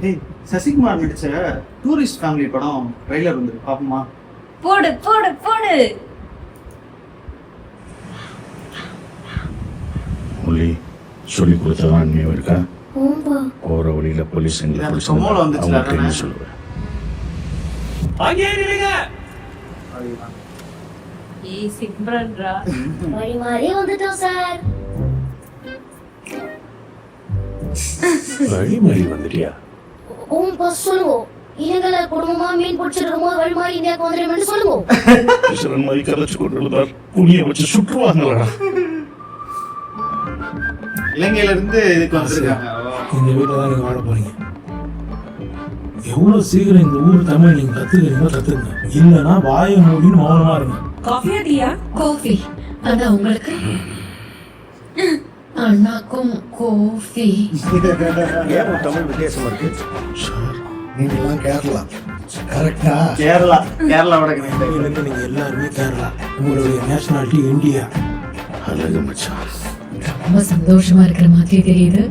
ஏய் சசிகுமார் நடிச்ச tourist family படம் ட்ரைலர் வந்து பாப்போமா? போடு போடு போடு. மொழி சொல்லி கொடுத்ததான் அண்ணியும் இருக்கா? ஓம்பா போற வழியில போலீஸ் சொமோல வந்துச்சுல, என்ன சொல்லுவேன்? ஏய் சிம்ரன்ரா. வழி மாறி வந்துட்டோம் சார். வழி மாறி வந்துட்டியா? ஓம்பா சொல்லுங்க. இலங்கையில குடும்பமா மீன் பிடிச்சிருக்கும் போது வழி மாறி இந்தியாவுக்கு வந்துடும் சொல்லுங்க. கிருஷ்ணன் மாதிரி கதைச்சு கொண்டு இருந்தார். புனிய வச்சு சுற்றுவாங்களா? இலங்கையில இருந்து இதுக்கு வந்திருக்காங்க. இந்த வீட்டில் தான் நீங்கள் வாழ போறீங்க. எவ்வளோ சீக்கிரம் இந்த ஊர் தமிழ் நீங்கள் கற்றுக்கிறீங்களோ கற்றுக்குங்க. இல்லைன்னா வாயை மூடின்னு மௌனமாக இருங்க. காஃபியா டீயா? காஃபி. அதான் உங்களுக்கு. அண்ணாக்கும் காஃபி. ஏன் உன் தமிழ் வித்தியாசமா இருக்கு? சார் நீங்கெல்லாம் கேரளா கரெக்டா? கேரளாவோட கனெக்ட். இன்னிலேருந்து நீங்கள் எல்லாருமே கேரளா. உங்களுடைய நேஷனாலிட்டி இந்தியா. அழகு மச்சான். ரொம்ப சந்தோஷமா இருக்கிற மாதிரி தெரியுது.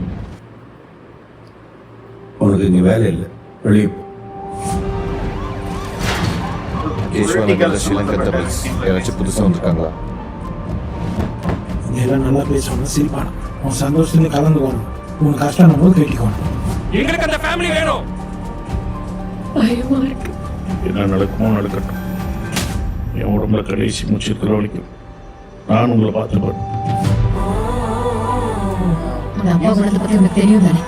உனக்கு இங்க வேலை இல்லை, வெளியே போ. கேஷ்வானகர்ல ஸ்ரீலங்கா டபுள்ஸ் யாராச்சும் புதுசா வந்திருக்காங்களா? இங்க எல்லாம் நல்லா பேசணும், சிரிப்பானும். உன் சந்தோஷத்துல கலந்துக்கணும். உன் கஷ்டம் போது கேட்டிக்கணும். எங்களுக்கு அந்த ஃபேமிலி வேணும். பயமா இருக்கு. என்ன நடக்குமோ நடக்கட்டும். என் உடம்புல கடைசி மூச்சு இருக்கிற வரைக்கும் நான் உங்களை பார்த்துப்பேன். உங்க அப்பா குணத்தை பத்தி உனக்கு தெரியும் தானே?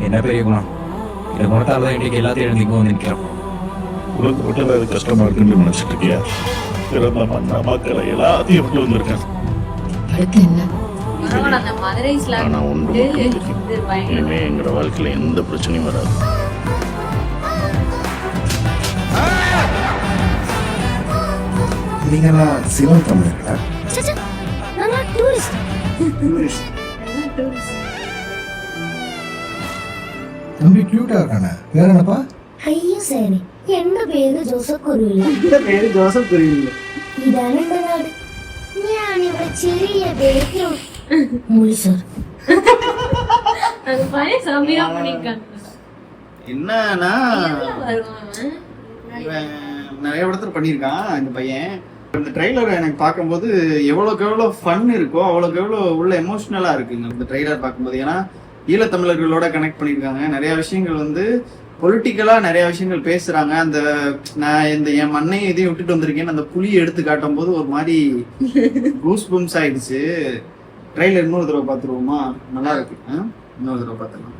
என்ன பெரிய குணம்? இந்த குணத்தால தான் இன்னைக்கு எல்லாத்தையும் எழுந்திக்கு வந்து நிற்கிறோம். உனக்கு மட்டும் அது கஷ்டமா இருக்குன்னு நினைச்சிட்டு இருக்கியா? பிறந்த மண்ணா மக்களை எல்லாத்தையும் விட்டு வந்திருக்கேன். அடுத்து என்ன? பரவாயில்ல, அந்த மதுரை ஸ்லாங் ஆனா ஒன்று வந்து மட்டும் தெரியும். இது பயங்கர. இனிமே எங்களோட வாழ்க்கையில எந்த பிரச்சனையும் வராது. நீங்கெல்லாம் சிவன் தமிழர்களா? சச்சா, நான் டூரிஸ்ட். தம்பி கியூட்டா இருக்கானே, வேற என்னப்பா? ஐயோ சரி, എന്റെ പേര് ജോസഫ് കുരുവില്ല. இந்த பேரு ஜோசப் புரியல. ഇതാണ് എന്റെ നാട്. ഞാനിവിടെ ചെറിയ ബേക്കറി മൂളി സാർ. அது பையன் செம்மையா பண்ணிருக்காங்க. என்னன்னா எதுல வருவான்? இவன் நிறைய இடத்துல பண்ணியிருக்கான் இந்த பையன். இந்த ட்ரைலர் எனக்கு பார்க்கும்போது எவ்வளோக்கு எவ்வளோ ஃபன் இருக்கோ அவ்வளோக்கு எவ்வளோ உள்ள எமோஷ்னலாக இருக்குங்க இந்த ட்ரைலர் பார்க்கும்போது. ஏன்னா ஈழத்தமிழர்களோட கனெக்ட் பண்ணியிருக்காங்க. நிறைய விஷயங்கள் வந்து பொலிட்டிக்கலாக நிறைய விஷயங்கள் பேசுகிறாங்க. அந்த நான் இந்த என் மண்ணையும் இதையும் விட்டுட்டு வந்திருக்கேன்னு அந்த புலியை எடுத்து காட்டும் போது ஒரு மாதிரி கூஸ் பம்ஸ் ஆயிடுச்சு. ட்ரைலர் இன்னொரு தடவை பார்த்துருவோமா? நல்லா இருக்கு. இன்னொரு தடவை பார்த்துக்கலாம்.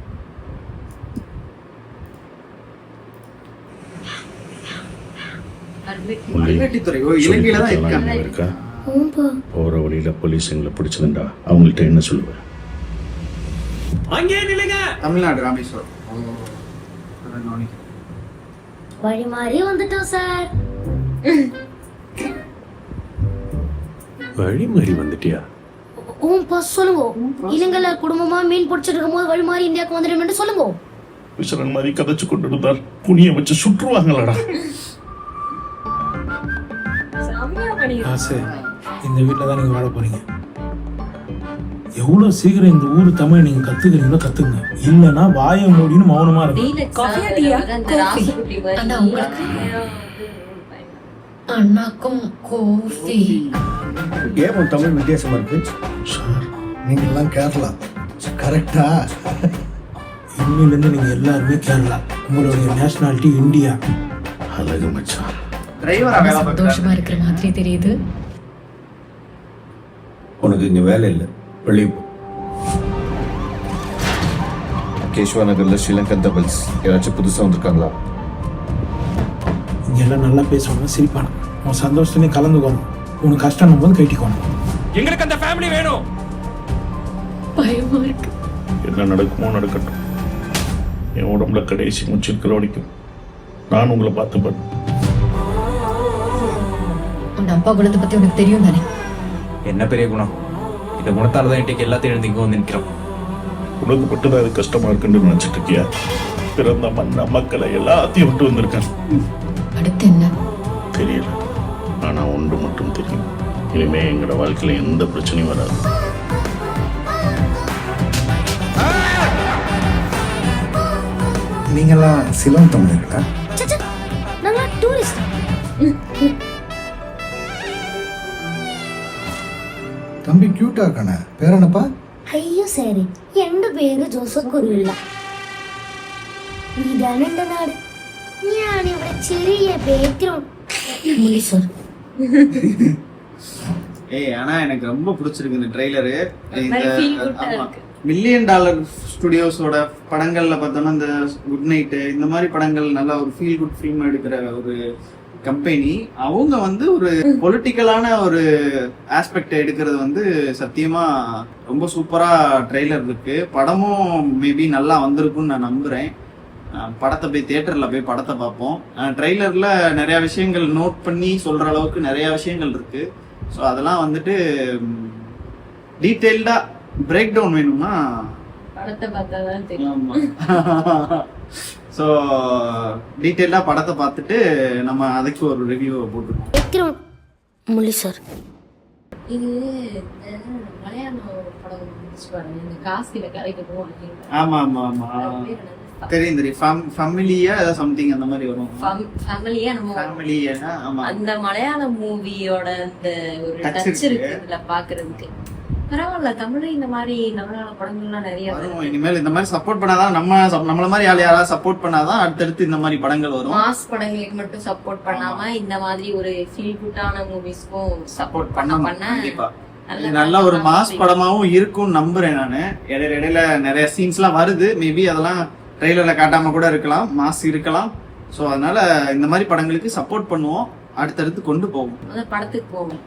கல்வெட்டித்துறை இலங்கையில தான் இருக்காங்க. இருக்கா? ஓம்பா போற வழியில போலீஸ் எங்களை பிடிச்சதுண்டா அவங்கள்ட்ட என்ன சொல்லுவேன்? அங்கே நில்லுங்க. தமிழ்நாடு ராமேஸ்வரம். வழி மாறி வந்துட்டோம் சார். வழி மாறி வந்துட்டியா? ஓம்பா சொல்லுங்க. இலங்கையில குடும்பமா மீன் பிடிச்சிருக்கும் போது வழி மாறி இந்தியாவுக்கு வந்துடும் சொல்லுங்க. கிருஷ்ணன் மாதிரி கதைச்சு கொண்டு இருந்தார். புனிய வச்சு சுற்றுவாங்களடா? செம்மையா பண்ணிருக்காங்க. ஆசை, இந்த வீட்டில் தான் நீங்கள் வாழ போறீங்க. எவ்வளோ சீக்கிரம் இந்த ஊர் தமிழ் நீங்கள் கற்றுக்கிறீங்களோ கற்றுக்குங்க. இல்லைன்னா வாயை மூடின்னு மௌனமாக இருங்க. டீலக்ஸ் காஃபியா டீயா? அந்த ராசுகுட்டி மாதிரி. அதான் உங்களுக்கு. அண்ணாக்கும் காஃபி. ஏன் உன் தமிழ் வித்தியாசமா இருக்கு? சார் நீங்கெல்லாம் கேரளா கரெக்டா? இன்னிலேருந்து நீங்கள் எல்லாருமே கேரளா. உங்களுடைய நேஷனாலிட்டி இந்தியா. அழகு மச்சான். டிரைவரா வேலை பார்க்குறாரு. சந்தோஷமா இருக்கிற மாதிரி தெரியுது. உனக்கு இங்க வேலை இல்லை, வெளியே போ. கேஷ்வானகர்ல ஸ்ரீலங்கா டபுள்ஸ் யாராச்சும் புதுசா வந்திருக்காங்களா? இங்க எல்லாம் நல்லா பேசணும், சிரிப்பானும். உன் சந்தோஷத்துலேயும் கலந்துக்கணும். உனக்கு கஷ்டம் போது கேட்டிக்கணும். எங்களுக்கு அந்த ஃபேமிலி வேணும். பயமா இருக்கு. என்ன நடக்குமோ நடக்கட்டும். என் உடம்புல கடைசி மூச்சு இருக்கிற வரைக்கும் நான் உங்களை பார்த்துப்பேன். உங்க அப்பா குணத்தை பத்தி உனக்கு தெரியும் தானே? என்ன பெரிய குணம்? இந்த குணத்தால தான் இன்னைக்கு எல்லாத்தையும் எழுந்திக்கு வந்து நிற்கிறோம். உனக்கு மட்டும் அது கஷ்டமா இருக்குன்னு நினைச்சிட்டு இருக்கியா? பிறந்த மண்ணா மக்களை எல்லாத்தையும் விட்டு வந்திருக்கேன். அடுத்து என்ன? தெரியல. ஆனா ஒன்று மட்டும் தெரியும். இனிமே எங்களோட வாழ்க்கையில எந்த பிரச்சனையும் வராது. நீங்கெல்லாம் சிலோன் தமிழர்களா? சச்சா, நாங்களா டூரிஸ்ட். தம்பி கியூட்டா இருக்கானே, பேர் என்னப்பா? അയ്യോ സാരി, എന്റെ പേര് ജോസഫ് കുരുവില്ല. ഇതാണ് എന്റെ നാട്. ഞാനിവിടെ ചെറിയ ബാക്ക്ഗ്രൗണ്ട് സാർ. ஏய் ஆனா எனக்கு ரொம்ப பிடிச்சிருக்கு இந்த ட்ரெய்லரு. மாதிரி feel good-ஆ இருக்கு. $1 மில்லியன் ஸ்டுடியோஸோட படங்கள்ல பார்த்தோம்னா இந்த குட் நைட்டு இந்த மாதிரி படங்கள் நல்லா ஒரு ஃபீல் குட் ஃபிலிம் எடுக்கிற ஒரு கம்பெனி. அவங்க வந்து ஒரு பொலிட்டிக்கலான ஒரு ஆஸ்பெக்ட் எடுக்கிறது வந்து சத்தியமா ரொம்ப சூப்பரா ட்ரெய்லர் இருக்கு. படமும் மேபி நல்லா வந்திருக்கும்னு நான் நம்புறேன். படத்தை போய் தியேட்டர்ல போய் படத்தை பார்ப்போம். ட்ரெய்லர்ல நிறைய விஷயங்கள் நோட் பண்ணி சொல்ற அளவுக்கு நிறைய விஷயங்கள் இருக்கு. ஸோ அதெல்லாம் வந்துட்டு டீட்டெயில்டா பிரேக் டவுன் வேணும்னா படத்தை பார்த்தாதான் தெரியும். ஸோ டீட்டெயிலாக படத்தை பார்த்துட்டு நம்ம அதுக்கு ஒரு ரிவ்யூவை போட்டுருக்கோம். ബാക്ക്ഗ്രൗണ്ട് മുള്ളി സാർ. இது இந்த மலையாள படம் வந்துச்சு பாருங்க, இந்த காசில கரைக்கு போவாங்க. ஆமா ஆமா ஆமா தெரியும் தெரியும். ஃபேமிலியா ஏதாவது சம்திங் அந்த மாதிரி வரும். ஃபேமிலியா நம்ம ஃபேமிலியா ஆமா. அந்த மலையாள மூவியோட அந்த ஒரு Touch டச் இருக்கு. இருக்கு இதுல பாக்குறதுக்கு. பரவாயில்ல, தமிழ்ல இந்த மாதிரி மலையாள படங்கள்லாம் நிறைய வரும். வருது. இனிமேல் இந்த மாதிரி சப்போர்ட் பண்ணாதான் நம்மள மாதிரி ஆள் யாராவது சப்போர்ட் பண்ணாதான் அடுத்தடுத்து இந்த மாதிரி படங்கள் வரும். மாஸ் படங்களுக்கு மட்டும் சப்போர்ட் பண்ணாம இந்த மாதிரி ஒரு ஃபீல் குட்டான மூவிஸ்க்கும் சப்போர்ட் பண்ண பண்ண கண்டிப்பா நல்ல இது நல்ல ஒரு மாஸ் படமாவும் இருக்கும்னு நம்புறேன் நானு. இடையில நிறைய சீன்ஸ்லாம் வருது. மேபி அதெல்லாம் ட்ரெய்லர்ல காட்டாம கூட இருக்கலாம், மாஸ் இருக்கலாம். ஸோ அதனால இந்த மாதிரி படங்களுக்கு சப்போர்ட் பண்ணுவோம், அடுத்தடுத்து கொண்டு போவோம். படத்துக்கு போவோம்.